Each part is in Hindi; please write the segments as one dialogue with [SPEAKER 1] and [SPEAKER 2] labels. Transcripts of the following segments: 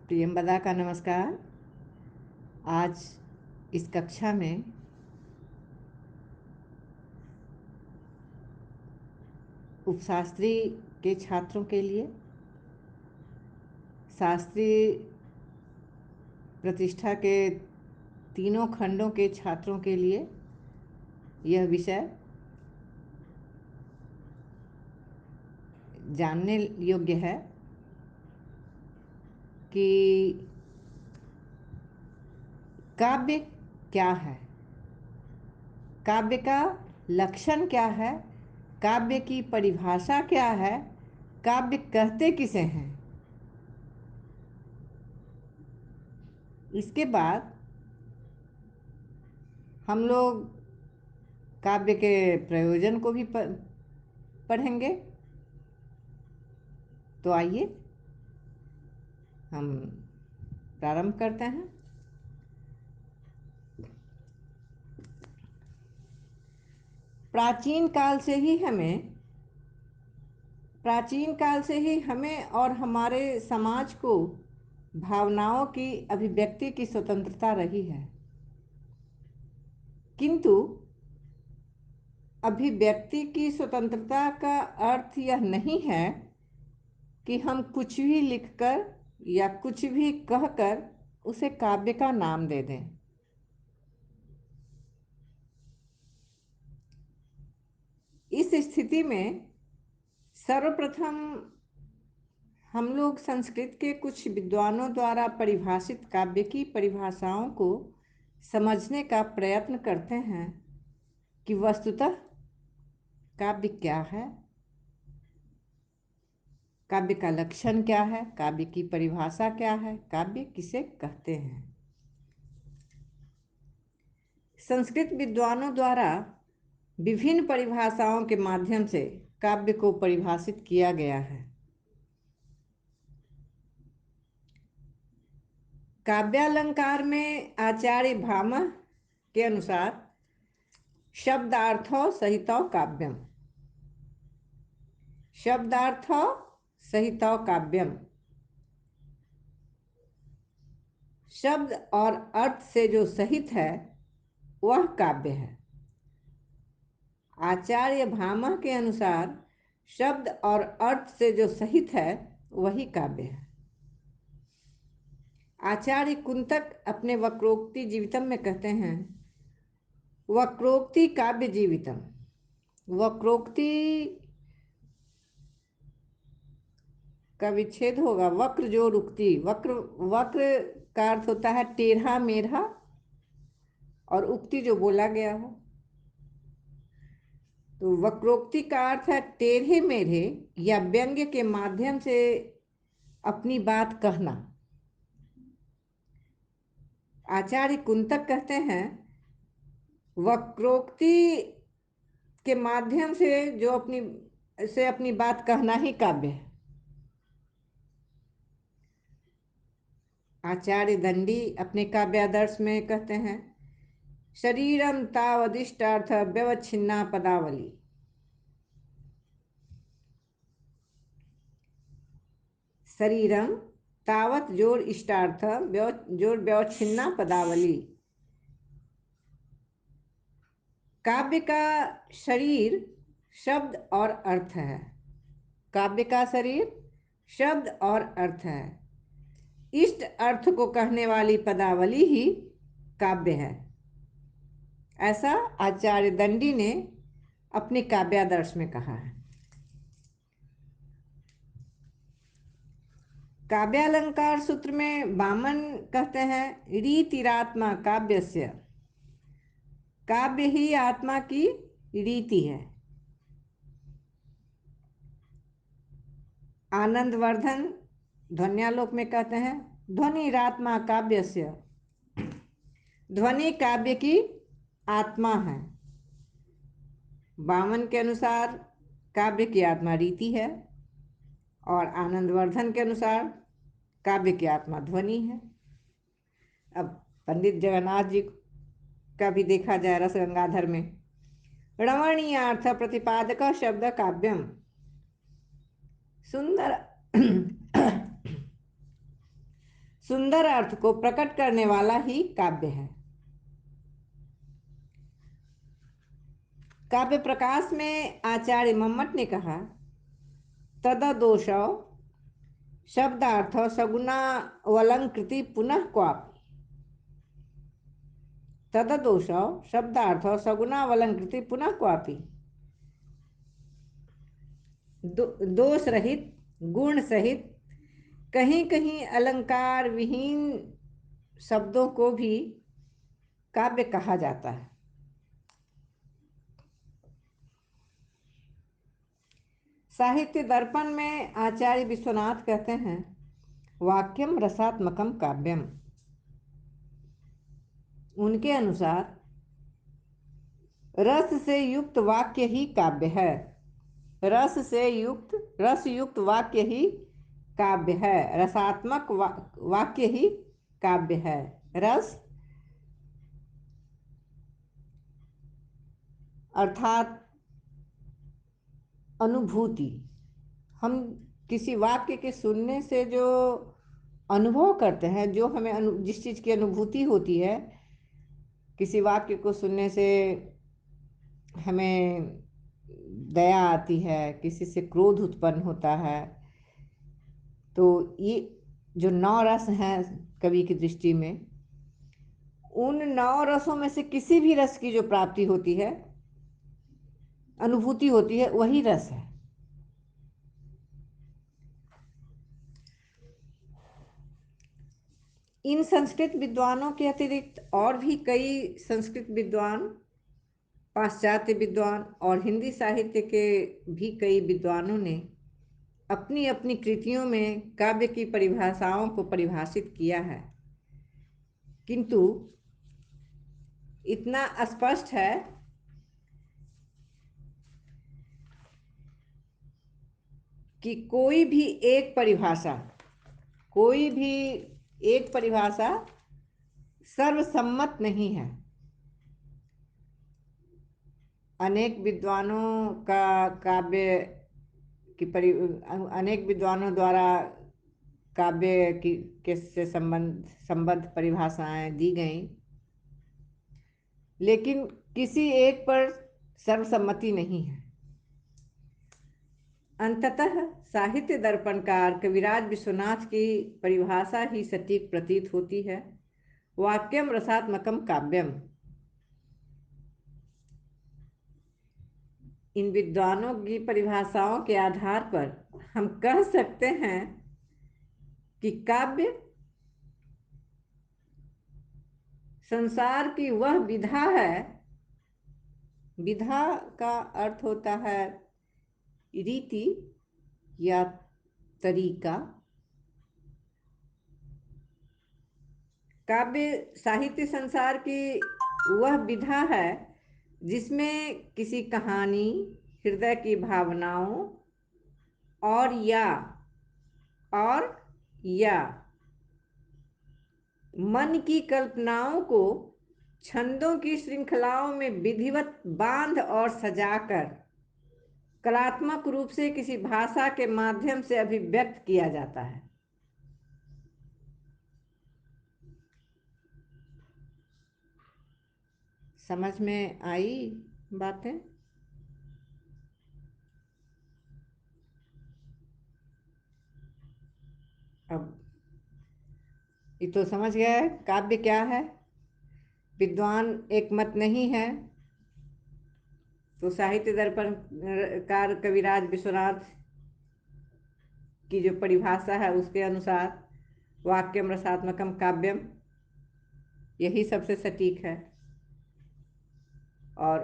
[SPEAKER 1] प्रियंवदा का नमस्कार। आज इस कक्षा में उपशास्त्री के छात्रों के लिए शास्त्री प्रतिष्ठा के तीनों खंडों के छात्रों के लिए यह विषय जानने योग्य है कि काव्य क्या है, काव्य का लक्षण क्या है, काव्य की परिभाषा क्या है, काव्य कहते किसे हैं। इसके बाद हम लोग काव्य के प्रयोजन को भी पढ़ेंगे। तो आइए हम प्रारंभ करते हैं। प्राचीन काल से ही हमें और हमारे समाज को भावनाओं की अभिव्यक्ति की स्वतंत्रता रही है, किंतु अभिव्यक्ति की स्वतंत्रता का अर्थ यह नहीं है कि हम कुछ भी लिखकर या कुछ भी कहकर उसे काव्य का नाम दे दें। इस स्थिति में सर्वप्रथम हम लोग संस्कृत के कुछ विद्वानों द्वारा परिभाषित काव्य की परिभाषाओं को समझने का प्रयत्न करते हैं कि वस्तुतः काव्य क्या है, काव्य का लक्षण क्या है, काव्य की परिभाषा क्या है, काव्य किसे कहते हैं। संस्कृत विद्वानों द्वारा विभिन्न परिभाषाओं के माध्यम से काव्य को परिभाषित किया गया है। काव्यालंकार में आचार्य भामह के अनुसार शब्दार्थो सहितो काव्यम, शब्दार्थो सहितो काव्यम, शब्द और अर्थ से जो सहित है वह काव्य है। आचार्य भामह के अनुसार शब्द और अर्थ से जो सहित है वही काव्य है। आचार्य कुंतक अपने वक्रोक्ति जीवितम में कहते हैं, वक्रोक्ति काव्य जीवितम। वक्रोक्ति का विच्छेद होगा वक्र जोड़ उक्ति। वक्र वक्र का अर्थ होता है टेढ़ा मेढ़ा, और उक्ति जो बोला गया हो। तो वक्रोक्ति का अर्थ है टेढ़े मेढ़े या व्यंग्य के माध्यम से अपनी बात कहना। आचार्य कुंतक कहते हैं वक्रोक्ति के माध्यम से जो अपनी बात कहना ही काव्य है। आचार्य दंडी अपने काव्यादर्श में कहते हैं, शरीरम तावदिष्टार्थ व्यवच्छिन्ना पदावली। शरीरम तावत जोड़ इष्टार्थ जोड़ व्यवच्छिन्ना पदावली। काव्य का शरीर शब्द और अर्थ है। काव्य का शरीर शब्द और अर्थ है। इष्ट अर्थ को कहने वाली पदावली ही काव्य है। ऐसा आचार्य दंडी ने अपने काव्यादर्श में कहा है। काव्यालंकार सूत्र में वामन कहते हैं, रीतिरात्मा काव्यस्य, काव्य ही आत्मा की रीति है। आनंदवर्धन ध्वन्यालोक में कहते हैं, ध्वनिरात्मा काव्यस्य, ध्वनि काव्य की आत्मा है। वामन के अनुसार काव्य की आत्मा रीति है, और आनंदवर्धन के अनुसार काव्य की आत्मा ध्वनि है। अब पंडित जगन्नाथ जी का भी देखा जाए रस गंगाधर में, रमणीयार्थ प्रतिपादक शब्द काव्यम, सुंदर अर्थ को प्रकट करने वाला ही काव्य है। काव्य प्रकाश में आचार्य मम्मट ने कहा, तददोषौ शब्दार्थ सगुणावलंकृति पुनः क्वापि। तददोषौ शब्दार्थ सगुणावलंकृति पुनः क्वापि। दोष रहित, गुण सहित, कहीं कहीं अलंकार विहीन शब्दों को भी काव्य कहा जाता है। साहित्य दर्पण में आचार्य विश्वनाथ कहते हैं, वाक्यम रसात्मकम काव्यम। उनके अनुसार रस से युक्त वाक्य ही काव्य है। रस युक्त वाक्य ही काव्य है। रसात्मक वाक्य ही काव्य है। रस अर्थात अनुभूति। हम किसी वाक्य के सुनने से जो अनुभव करते हैं, जो हमें जिस चीज़ की अनुभूति होती है, किसी वाक्य को सुनने से हमें दया आती है, किसी से क्रोध उत्पन्न होता है, तो ये जो 9 रस हैं कवि की दृष्टि में, उन 9 रसों में से किसी भी रस की जो प्राप्ति होती है, अनुभूति होती है, वही रस है। इन संस्कृत विद्वानों के अतिरिक्त और भी कई संस्कृत विद्वान, पाश्चात्य विद्वान और हिंदी साहित्य के भी कई विद्वानों ने अपनी अपनी कृतियों में काव्य की परिभाषाओं को परिभाषित किया है, किंतु इतना स्पष्ट है कि कोई भी एक परिभाषा सर्वसम्मत नहीं है। अनेक विद्वानों का काव्य अनेक विद्वानों द्वारा काव्य की के से संबद्ध परिभाषाएं दी गई, लेकिन किसी एक पर सर्वसम्मति नहीं है। अंततः साहित्य दर्पणकार कविराज विश्वनाथ की परिभाषा ही सटीक प्रतीत होती है, वाक्यम रसात्मकम काव्यम। इन विद्वानों की परिभाषाओं के आधार पर हम कह सकते हैं कि काव्य संसार की वह विधा है। विधा का अर्थ होता है रीति या तरीका। काव्य साहित्य संसार की वह विधा है जिसमें किसी कहानी, हृदय की भावनाओं और या मन की कल्पनाओं को छंदों की श्रृंखलाओं में विधिवत बांध और सजाकर कलात्मक रूप से किसी भाषा के माध्यम से अभिव्यक्त किया जाता है। समझ में आई बातें? अब ये तो समझ गए काव्य क्या है। विद्वान एक मत नहीं है, तो साहित्य दर्पण कार कविराज विश्वनाथ की जो परिभाषा है उसके अनुसार वाक्यम रसात्मकम काव्यम यही सबसे सटीक है। और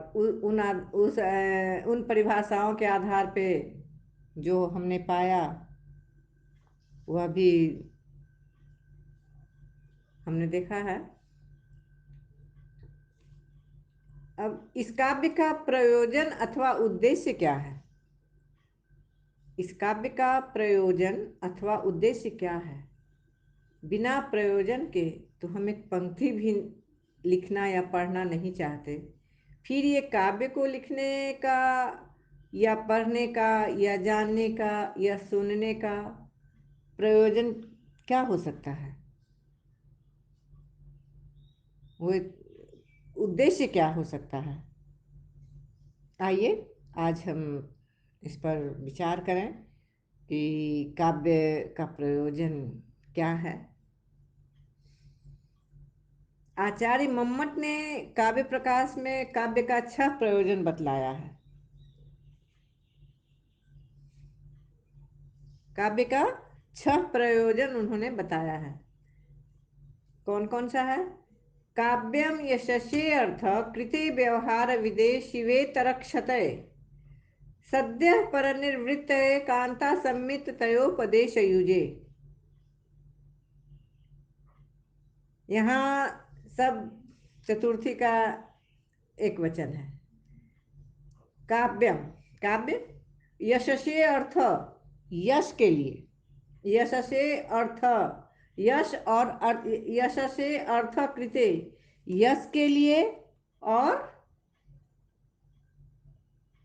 [SPEAKER 1] उन परिभाषाओं के आधार पे जो हमने पाया वह भी हमने देखा है। अब इस काव्य का प्रयोजन अथवा उद्देश्य क्या है? इस काव्य का प्रयोजन अथवा उद्देश्य क्या है? बिना प्रयोजन के तो हम एक पंक्ति भी लिखना या पढ़ना नहीं चाहते। फिर ये काव्य को लिखने का या पढ़ने का या जानने का या सुनने का प्रयोजन क्या हो सकता है? वो उद्देश्य क्या हो सकता है? आइए आज हम इस पर विचार करें कि काव्य का प्रयोजन क्या है। आचार्य मम्मट ने काव्य प्रकाश में काव्य का 6 प्रयोजन बतलाया है। काव्य का 6 प्रयोजन उन्होंने बताया है। कौन कौन सा है? काव्यम यशस्ये अर्थ कृते व्यवहार विदे शिवे तरक्षते सद्य परनिर्वृत्त कांता सम्मित तयोपदेश युजे। यहाँ सब चतुर्थी का एक वचन है। काव्यम, काव्य, यशस्ये अर्थ, यश के लिए, यशस्ये अर्थ, यश और अर्थ, यशस्ये अर्थ कृते, यश के लिए और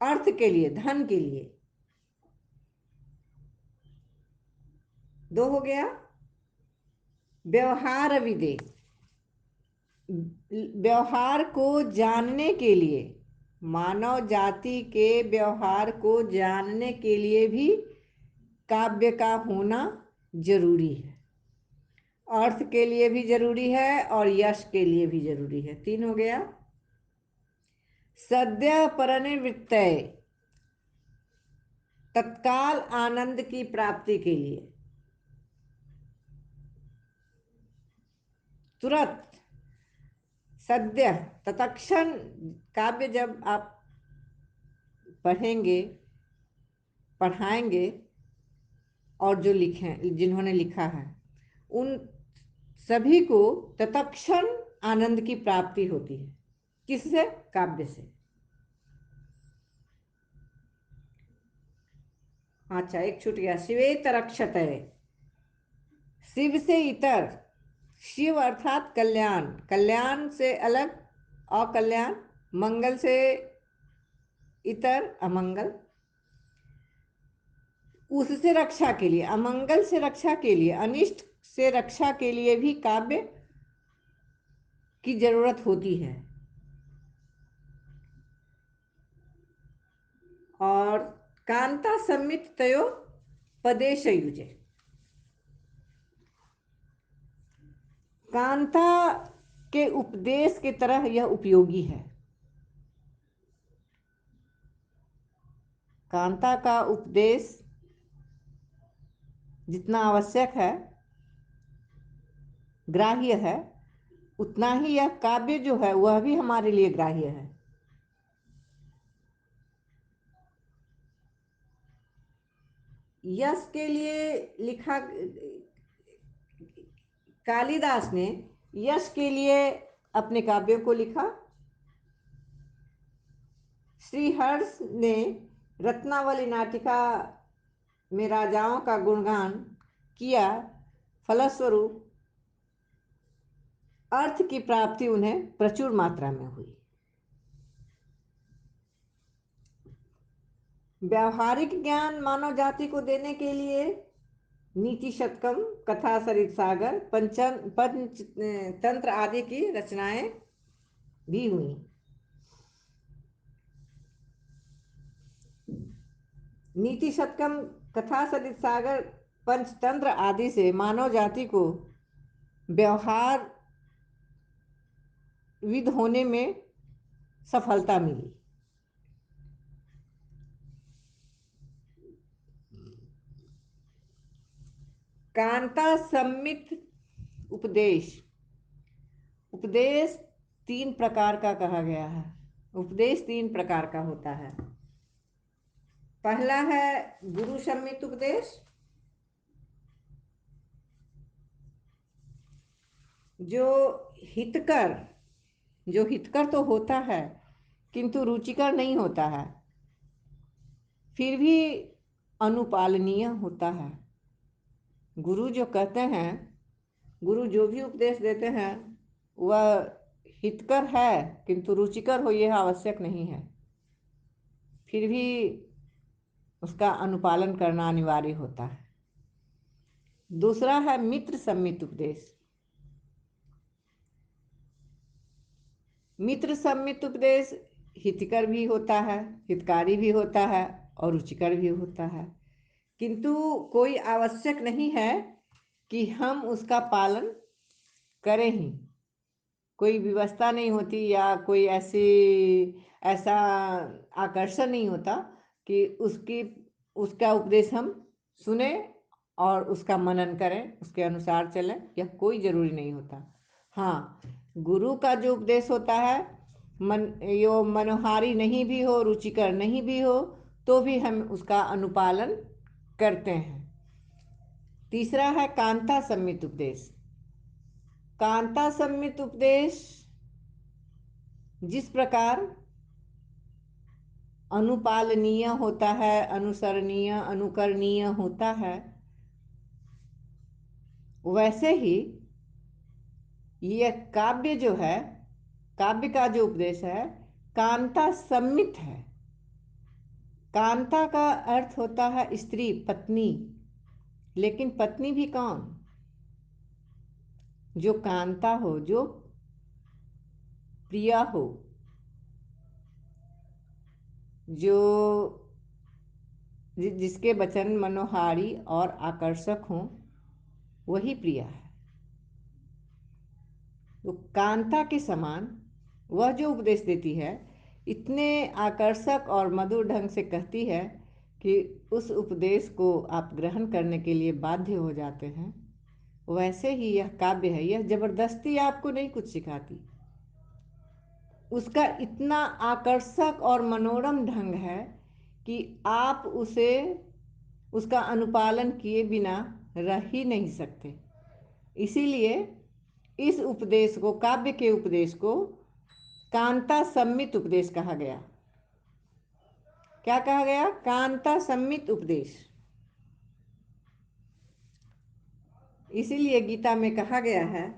[SPEAKER 1] अर्थ के लिए, धन के लिए। 2 हो गया। व्यवहार विदे, व्यवहार को जानने के लिए, मानव जाति के व्यवहार को जानने के लिए भी काव्य का होना जरूरी है। अर्थ के लिए भी जरूरी है और यश के लिए भी जरूरी है। 3 हो गया। सद्य परनिवृत्त, तत्काल आनंद की प्राप्ति के लिए, तुरंत, सद्य, तत्क्षण। काव्य जब आप पढ़ेंगे, पढ़ाएंगे और जो लिखे, जिन्होंने लिखा है, उन सभी को तत्क्षण आनंद की प्राप्ति होती है। किससे? काव्य से। अच्छा, एक छूट गया। शिवे तरक्षत, शिव से इतर, शिव अर्थात कल्याण, कल्याण से अलग अकल्याण, मंगल से इतर अमंगल, उससे रक्षा के लिए, अमंगल से रक्षा के लिए, अनिष्ट से रक्षा के लिए भी काव्य की जरूरत होती है। और कांता सम्मित तयो पदेश युजे, कांता के उपदेश की तरह यह उपयोगी है। कांता का उपदेश जितना आवश्यक है, ग्राह्य है, उतना ही यह काव्य जो है वह भी हमारे लिए ग्राह्य है। यश के लिए लिखा, कालिदास ने यश के लिए अपने काव्यों को लिखा। श्रीहर्ष ने रत्नावली नाटिका में राजाओं का गुणगान किया, फलस्वरूप अर्थ की प्राप्ति उन्हें प्रचुर मात्रा में हुई। व्यावहारिक ज्ञान मानव जाति को देने के लिए नीति शतकम, कथा सरित सागर, पंचतंत्र आदि की रचनाएं भी हुई। नीति शतकम, कथा सरित सागर, पंचतंत्र आदि से मानव जाति को व्यवहार विद होने में सफलता मिली। कांता सम्मित उपदेश, उपदेश 3 प्रकार का कहा गया है। उपदेश 3 प्रकार का होता है। पहला है गुरु सम्मित उपदेश, जो हितकर, जो हितकर तो होता है किंतु रुचिकर नहीं होता है, फिर भी अनुपालनीय होता है। गुरु जो कहते हैं, गुरु जो भी उपदेश देते हैं वह हितकर है किंतु रुचिकर हो यह आवश्यक नहीं है, फिर भी उसका अनुपालन करना अनिवार्य होता है। दूसरा है मित्र सम्मित उपदेश, मित्र सम्मित उपदेश हितकर भी होता है, हितकारी भी होता है और रुचिकर भी होता है, किंतु कोई आवश्यक नहीं है कि हम उसका पालन करें ही। कोई व्यवस्था नहीं होती या कोई ऐसा आकर्षण नहीं होता कि उसका उपदेश हम सुने और उसका मनन करें, उसके अनुसार चलें, यह कोई जरूरी नहीं होता। हाँ, गुरु का जो उपदेश होता है यो मनोहारी नहीं भी हो, रुचिकर नहीं भी हो, तो भी हम उसका अनुपालन करते हैं। तीसरा है कांता सम्मित उपदेश। कांता सम्मित उपदेश जिस प्रकार अनुपालनीय होता है, अनुसरणीय, अनुकरणीय होता है, वैसे ही यह काव्य जो है, काव्य का जो उपदेश है कांता सम्मित है। कांता का अर्थ होता है स्त्री, पत्नी। लेकिन पत्नी भी कौन? जो कांता हो, जो प्रिया हो, जो जिसके वचन मनोहारी और आकर्षक हों, वही प्रिया है। तो कांता के समान वह जो उपदेश देती है, इतने आकर्षक और मधुर ढंग से कहती है कि उस उपदेश को आप ग्रहण करने के लिए बाध्य हो जाते हैं। वैसे ही यह काव्य है, यह जबरदस्ती आपको नहीं कुछ सिखाती। उसका इतना आकर्षक और मनोरम ढंग है कि आप उसका अनुपालन किए बिना रह ही नहीं सकते। इसीलिए इस उपदेश को, काव्य के उपदेश को कांता सम्मित उपदेश कहा गया। क्या कहा गया? कांता सम्मित उपदेश। इसीलिए गीता में कहा गया है,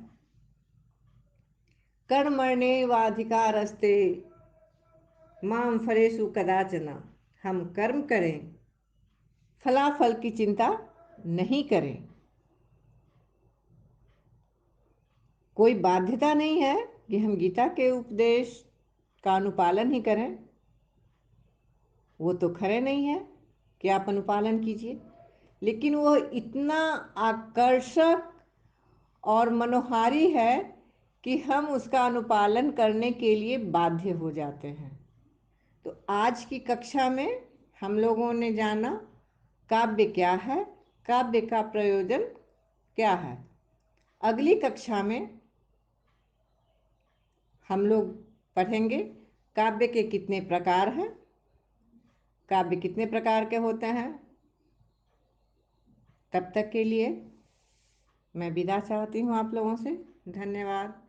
[SPEAKER 1] कर्मण्येवाधिकारस्ते माम फलेषु कदाचन। हम कर्म करें, फलाफल की चिंता नहीं करें। कोई बाध्यता नहीं है कि हम गीता के उपदेश का अनुपालन ही करें। वो तो खरे नहीं है कि आप अनुपालन कीजिए, लेकिन वो इतना आकर्षक और मनोहारी है कि हम उसका अनुपालन करने के लिए बाध्य हो जाते हैं। तो आज की कक्षा में हम लोगों ने जाना काव्य क्या है, काव्य का प्रयोजन क्या है। अगली कक्षा में हम लोग पढ़ेंगे काव्य के कितने प्रकार हैं, काव्य कितने प्रकार के होते हैं। तब तक के लिए मैं विदा चाहती हूँ आप लोगों से। धन्यवाद।